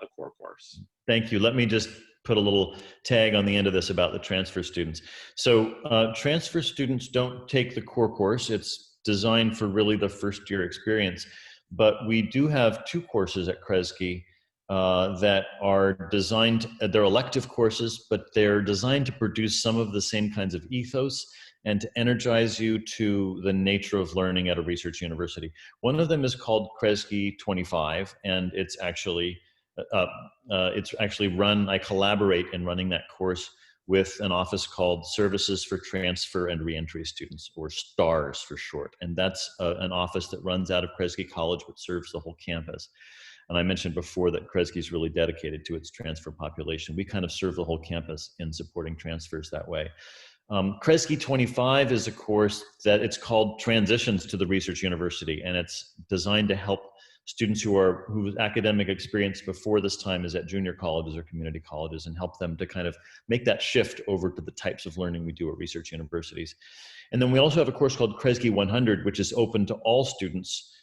the core course. Thank you. Let me just put a little tag on the end of this about the transfer students. So transfer students don't take the core course. It's designed for really the first year experience. But we do have two courses at Kresge that are designed, they're elective courses, but they're designed to produce some of the same kinds of ethos and to energize you to the nature of learning at a research university. One of them is called Kresge 25, and it's actually run, I collaborate in running that course with an office called Services for Transfer and Reentry Students, or STARS for short. And that's an office that runs out of Kresge College, but serves the whole campus. And I mentioned before that Kresge is really dedicated to its transfer population. We kind of serve the whole campus in supporting transfers that way. Kresge 25 is a course that it's called Transitions to the Research University, and it's designed to help students whose academic experience before this time is at junior colleges or community colleges, and help them to kind of make that shift over to the types of learning we do at research universities. And then we also have a course called Kresge 100, which is open to all students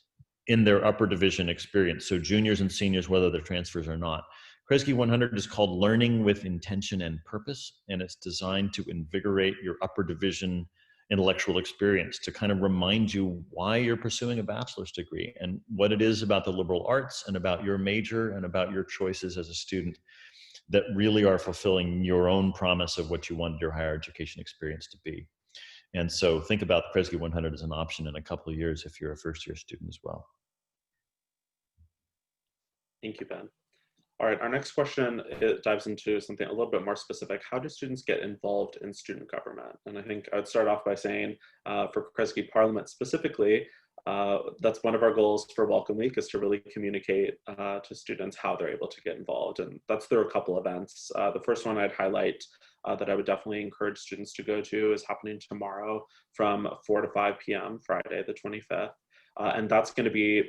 in their upper division experience, so juniors and seniors, whether they're transfers or not. Kresge 100 is called Learning with Intention and Purpose, and it's designed to invigorate your upper division intellectual experience, to kind of remind you why you're pursuing a bachelor's degree and what it is about the liberal arts and about your major and about your choices as a student that really are fulfilling your own promise of what you wanted your higher education experience to be. And so think about Kresge 100 as an option in a couple of years if you're a first year student as well. Thank you, Ben. All right, our next question, it dives into something a little bit more specific. How do students get involved in student government? And I think I'd start off by saying for Kresge Parliament specifically, that's one of our goals for Welcome Week, is to really communicate to students how they're able to get involved. And that's through a couple events. The first one I'd highlight that I would definitely encourage students to go to is happening tomorrow from 4 to 5 p.m., Friday the 25th. And that's going to be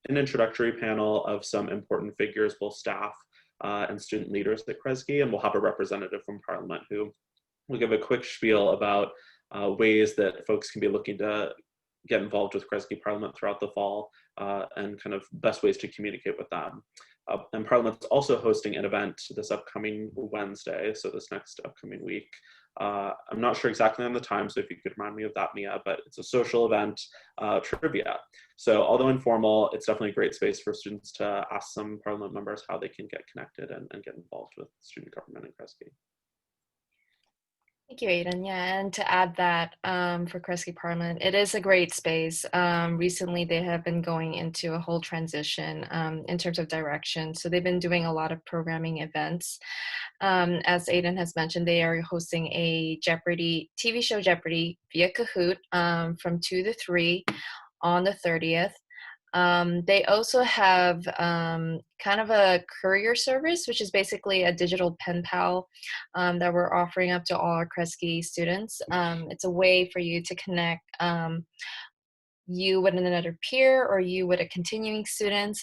an introductory panel of some important figures, both staff and student leaders at Kresge, and we'll have a representative from Parliament who will give a quick spiel about ways that folks can be looking to get involved with Kresge Parliament throughout the fall and kind of best ways to communicate with them. And Parliament's also hosting an event this upcoming Wednesday, so this next upcoming week. I'm not sure exactly on the time, so if you could remind me of that, Mia, but it's a social event, trivia. So although informal, it's definitely a great space for students to ask some Parliament members how they can get connected and get involved with student government in Kresge. Thank you, Aidan. Yeah, and to add that for Kresge Parliament, it is a great space. Recently, they have been going into a whole transition in terms of direction. So they've been doing a lot of programming events. As Aidan has mentioned, they are hosting a Jeopardy, TV show Jeopardy via Kahoot from 2 to 3 on the 30th. They also have kind of a courier service, which is basically a digital pen pal that we're offering up to all our Kresge students. It's a way for you to connect you with another peer or you with a continuing student.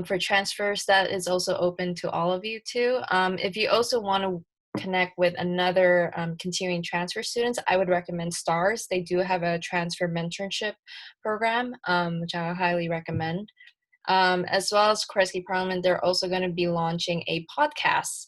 For transfers, that is also open to all of you too. If you also want to connect with another continuing transfer students, I would recommend STARS. They do have a transfer mentorship program, which I highly recommend. As well as Kresge Parliament, they're also going to be launching a podcast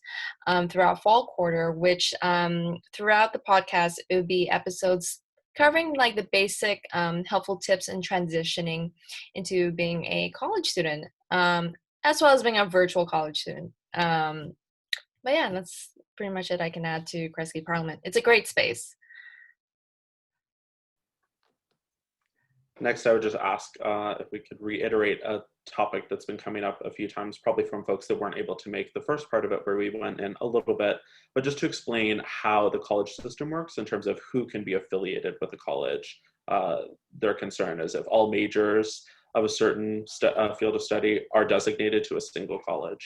throughout fall quarter, which throughout the podcast, it would be episodes covering like the basic helpful tips in transitioning into being a college student, as well as being a virtual college student. But yeah, that's pretty much it I can add to Kresge Parliament. It's a great space. Next, I would just ask if we could reiterate a topic that's been coming up a few times, probably from folks that weren't able to make the first part of it, where we went in a little bit, but just to explain how the college system works in terms of who can be affiliated with the college. Their concern is if all majors of a certain field of study are designated to a single college.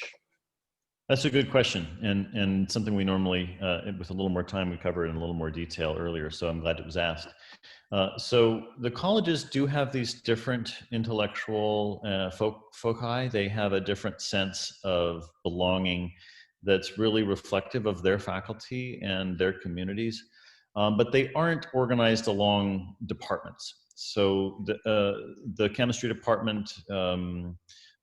That's a good question, and something we normally, with a little more time, we covered in a little more detail earlier, so I'm glad it was asked. So the colleges do have these different intellectual foci. They have a different sense of belonging that's really reflective of their faculty and their communities, but they aren't organized along departments. So the chemistry department,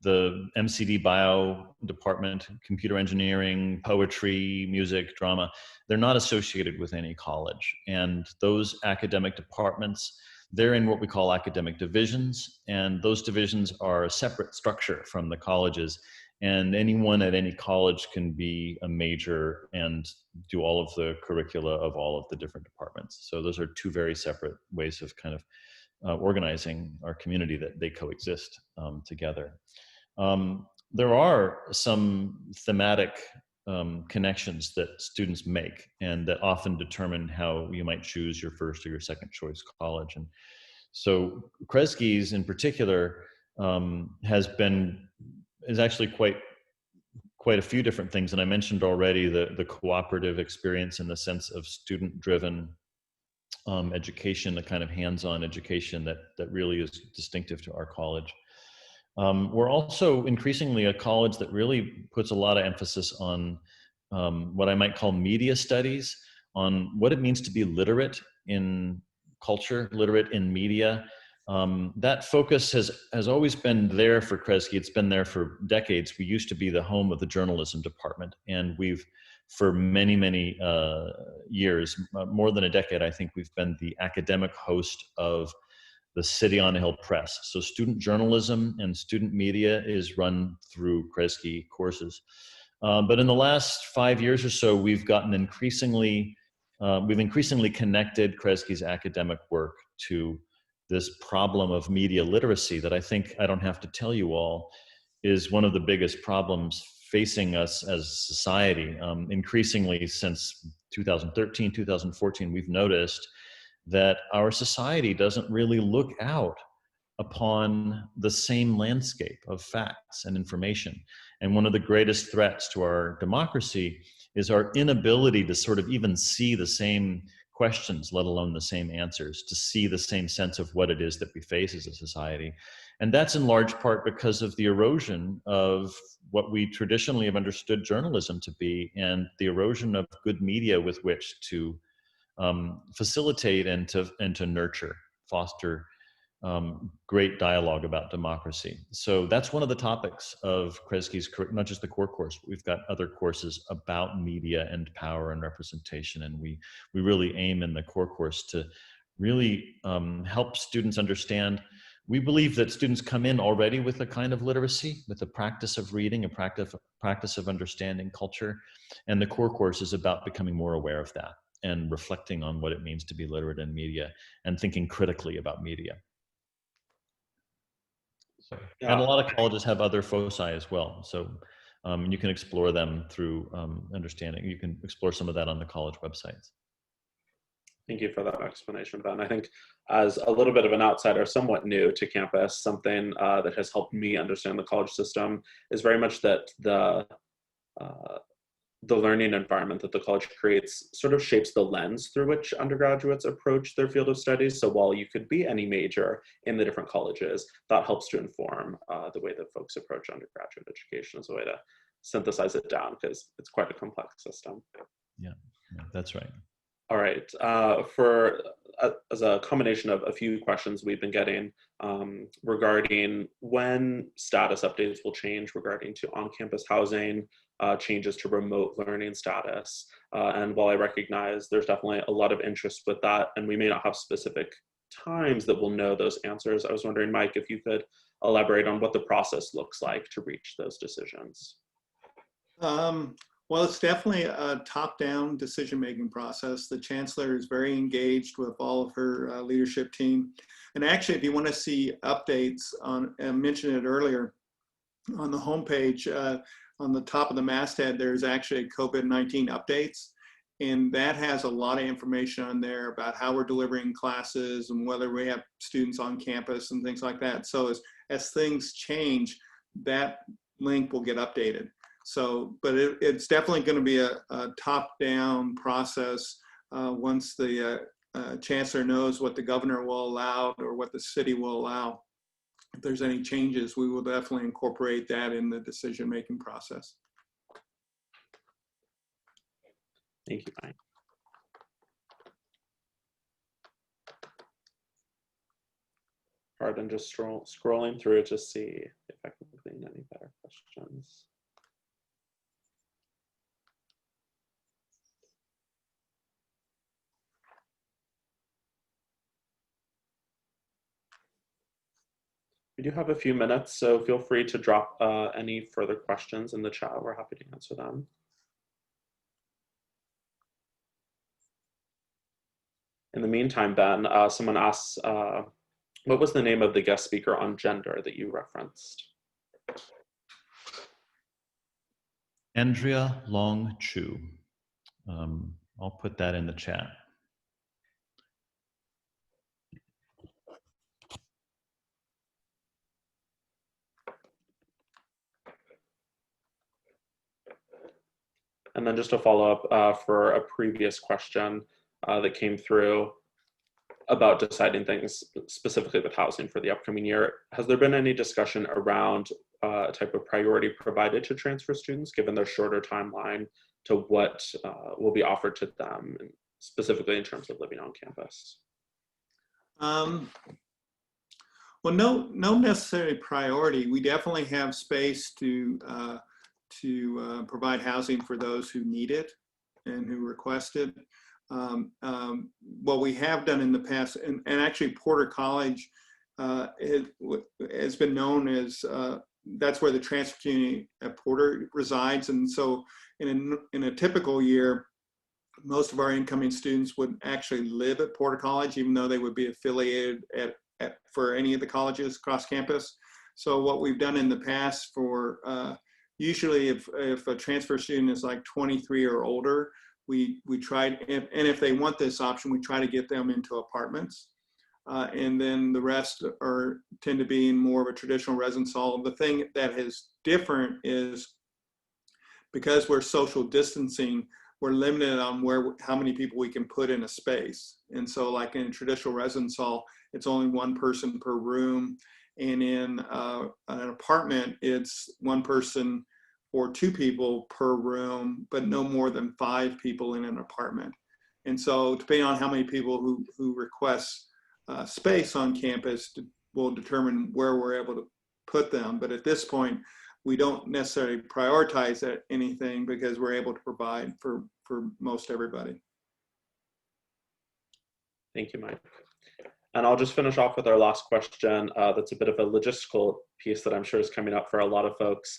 the MCD bio department, computer engineering, poetry, music, drama, they're not associated with any college. And those academic departments, they're in what we call academic divisions. And those divisions are a separate structure from the colleges. And anyone at any college can be a major and do all of the curricula of all of the different departments. So those are two very separate ways of kind of organizing our community, that they coexist together. There are some thematic connections that students make and that often determine how you might choose your first or your second choice college. And so Kresge's in particular is actually quite a few different things. And I mentioned already the cooperative experience in the sense of student-driven education, the kind of hands-on education that really is distinctive to our college. We're also increasingly a college that really puts a lot of emphasis on what I might call media studies, on what it means to be literate in culture, literate in media. That focus has always been there for Kresge. It's been there for decades. We used to be the home of the journalism department, and we've, for many, many years, more than a decade, I think, we've been the academic host of the City on a Hill Press. So student journalism and student media is run through Kresge courses. But in the last 5 years or so, we've increasingly connected Kresge's academic work to this problem of media literacy that I think I don't have to tell you all is one of the biggest problems facing us as society. Increasingly since 2013, 2014, we've noticed that our society doesn't really look out upon the same landscape of facts and information. And one of the greatest threats to our democracy is our inability to sort of even see the same questions, let alone the same answers, to see the same sense of what it is that we face as a society. And that's in large part because of the erosion of what we traditionally have understood journalism to be, and the erosion of good media with which to facilitate and to nurture, foster great dialogue about democracy. So that's one of the topics of Kresge's, not just the core course, but we've got other courses about media and power and representation. And we really aim in the core course to really help students understand. We believe that students come in already with a kind of literacy, with a practice of reading, a practice of understanding culture. And the core course is about becoming more aware of that and reflecting on what it means to be literate in media and thinking critically about media. So, yeah. And a lot of colleges have other foci as well. So you can explore them through understanding. You can explore some of that on the college websites. Thank you for that explanation, Ben. I think as a little bit of an outsider, somewhat new to campus, something that has helped me understand the college system is very much that the learning environment that the college creates sort of shapes the lens through which undergraduates approach their field of studies. So while you could be any major in the different colleges, that helps to inform the way that folks approach undergraduate education as a way to synthesize it down, because it's quite a complex system. Yeah, that's right. All right. As a combination of a few questions we've been getting regarding when status updates will change regarding to on-campus housing, changes to remote learning status. And while I recognize there's definitely a lot of interest with that, and we may not have specific times that we'll know those answers, I was wondering, Mike, if you could elaborate on what the process looks like to reach those decisions. Well, it's definitely a top-down decision-making process. The chancellor is very engaged with all of her leadership team. And actually, if you want to see updates on, I mentioned it earlier, on the homepage, on the top of the masthead, there's actually COVID-19 updates. And that has a lot of information on there about how we're delivering classes and whether we have students on campus and things like that. So as things change, that link will get updated. So, but it's definitely going to be a top-down process once the chancellor knows what the governor will allow or what the city will allow. If there's any changes, we will definitely incorporate that in the decision-making process. Thank you, Mike. Pardon, just scrolling through to see if I can glean any better questions. We do have a few minutes, so feel free to drop any further questions in the chat. We're happy to answer them. In the meantime, Ben, someone asks, what was the name of the guest speaker on gender that you referenced? Andrea Long Chu. I'll put that in the chat. And then just a follow-up for a previous question that came through about deciding things specifically with housing for the upcoming year. Has there been any discussion around a type of priority provided to transfer students given their shorter timeline to what will be offered to them, specifically in terms of living on campus? Well, no necessary priority. We definitely have space to provide housing for those who need it and who request it. What we have done in the past, and actually Porter College has been known as, that's where the transfer community at Porter resides. And so in a typical year, most of our incoming students would actually live at Porter College, even though they would be affiliated for any of the colleges across campus. So what we've done in the past for, usually if a transfer student is like 23 or older, we tried, and if they want this option, we try to get them into apartments. And then the rest tend to be in more of a traditional residence hall. The thing that is different is because we're social distancing, we're limited on how many people we can put in a space. And so like in a traditional residence hall, it's only one person per room. And in an apartment, it's one person or two people per room, but no more than 5 people in an apartment. And so depending on how many people who request space on campus will determine where we're able to put them. But at this point, we don't necessarily prioritize anything because we're able to provide for most everybody. Thank you, Mike. And I'll just finish off with our last question. That's a bit of a logistical piece that I'm sure is coming up for a lot of folks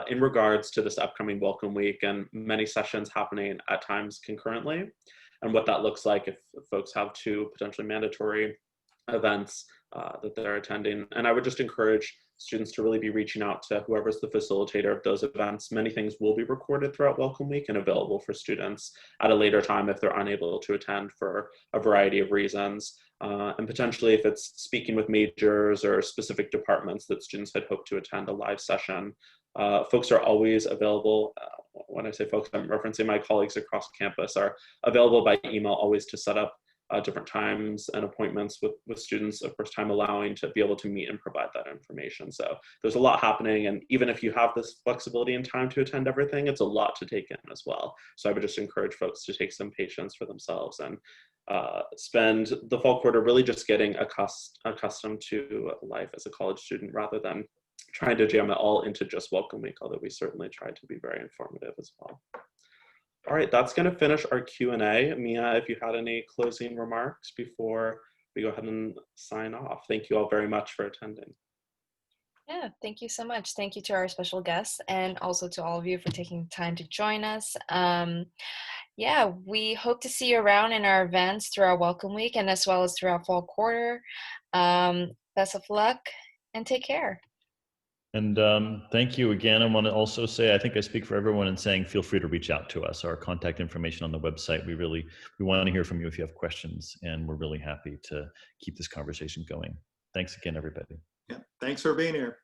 in regards to this upcoming Welcome Week and many sessions happening at times concurrently, and what that looks like if folks have 2 potentially mandatory events that they're attending. And I would just encourage students to really be reaching out to whoever's the facilitator of those events. Many things will be recorded throughout Welcome Week and available for students at a later time if they're unable to attend for a variety of reasons. And potentially if it's speaking with majors or specific departments that students had hoped to attend a live session, folks are always available. When I say folks, I'm referencing my colleagues across campus are available by email always to set up different times and appointments with students, of course, time allowing, to be able to meet and provide that information. So there's a lot happening, and even if you have this flexibility and time to attend everything, it's a lot to take in as well. So I would just encourage folks to take some patience for themselves and spend the fall quarter really just getting accustomed to life as a college student, rather than trying to jam it all into just Welcome Week, although we certainly tried to be very informative as well. All right, that's going to finish our Q&A. Mia, if you had any closing remarks before we go ahead and sign off. Thank you all very much for attending. Yeah, thank you so much. Thank you to our special guests, and also to all of you for taking time to join us. Yeah, we hope to see you around in our events throughout Welcome Week, and as well as throughout fall quarter. Best of luck and take care. And thank you again. I want to also say, I think I speak for everyone in saying, feel free to reach out to us. Our contact information on the website. We want to hear from you if you have questions, and we're really happy to keep this conversation going. Thanks again, everybody. Yeah, thanks for being here.